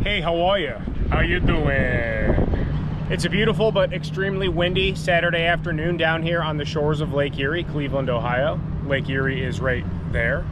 Hey, how are you? How you doing? It's a beautiful but extremely windy Saturday afternoon down here on the shores of Lake Erie, Cleveland, Ohio. Lake Erie is right there.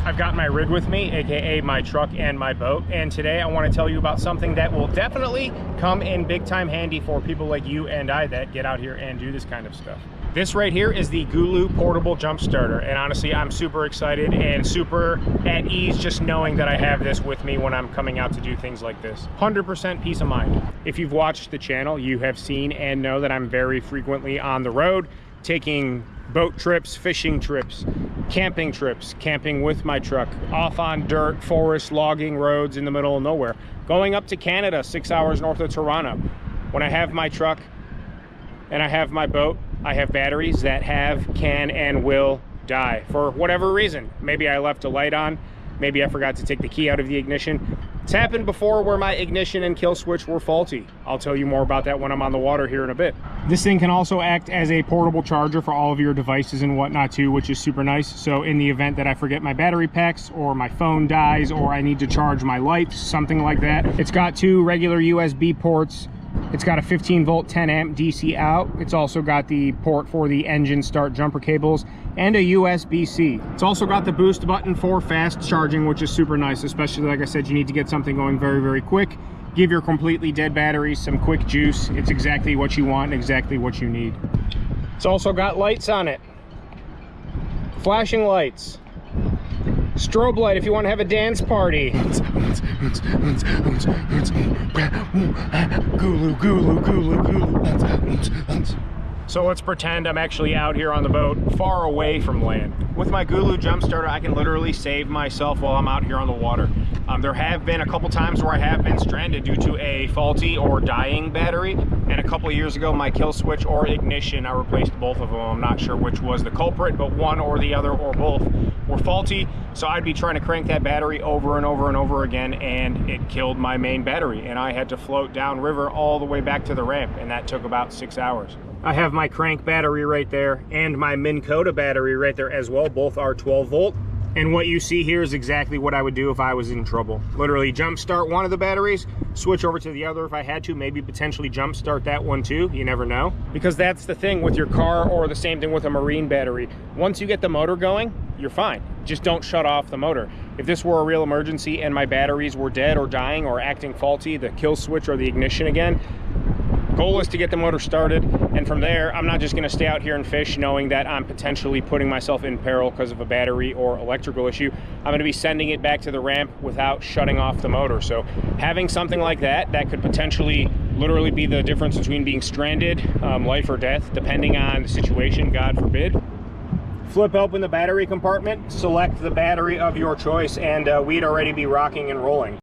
I've got my rig with me, aka my truck and my boat, and today I want to tell you about something that will definitely come in big time handy for people like you and I that get out here and do this kind of stuff. This right here is the GOOLOO portable jump starter, and honestly I'm super excited and super at ease just knowing that I have this with me when I'm coming out to do things like this. 100% peace of mind. If you've watched the channel, you have seen and know that I'm very frequently on the road, taking boat trips, fishing trips, camping with my truck, off on dirt, forest, logging roads in the middle of nowhere, going up to Canada, 6 hours north of Toronto. When I have my truck and I have my boat, I have batteries that can and will die for whatever reason. Maybe I left a light on, maybe I forgot to take the key out of the ignition. It's happened before where my ignition and kill switch were faulty. I'll tell you more about that when I'm on the water here in a bit. This thing can also act as a portable charger for all of your devices and whatnot too, which is super nice. So in the event that I forget my battery packs or my phone dies or I need to charge my lights, something like that. It's got two regular USB ports. It's got a 15 volt 10 amp DC out. It's also got the port for the engine start jumper cables and a USB-C. It's also got the boost button for fast charging, which is super nice, especially like I said, you need to get something going very, very quick. Give your completely dead batteries some quick juice. It's exactly what you want and exactly what you need. It's also got lights on it. Flashing lights. Strobe light if you want to have a dance party. GOOLOO, GOOLOO, GOOLOO, GOOLOO. So let's pretend I'm actually out here on the boat, far away from land. With my GOOLOO jump starter, I can literally save myself while I'm out here on the water. There have been a couple times where I have been stranded due to a faulty or dying battery, and a couple of years ago my kill switch or ignition, I replaced both of them. I'm not sure which was the culprit, but one or the other or both were faulty, so I'd be trying to crank that battery over and over and over again, and it killed my main battery, and I had to float downriver all the way back to the ramp, and that took about 6 hours. I have my crank battery right there and my Minn Kota battery right there as well. Both are 12 volt. And what you see here is exactly what I would do if I was in trouble. Literally jump start one of the batteries, switch over to the other if I had to, maybe potentially jump start that one too, you never know. Because that's the thing with your car, or the same thing with a marine battery. Once you get the motor going, you're fine. Just don't shut off the motor. If this were a real emergency and my batteries were dead or dying or acting faulty, the kill switch or the ignition again, goal is to get the motor started, and from there I'm not just going to stay out here and fish knowing that I'm potentially putting myself in peril because of a battery or electrical issue. I'm going to be sending it back to the ramp without shutting off the motor. So having something like that could potentially literally be the difference between being stranded, life or death, depending on the situation, God forbid. Flip open the battery compartment, select the battery of your choice, and we'd already be rocking and rolling.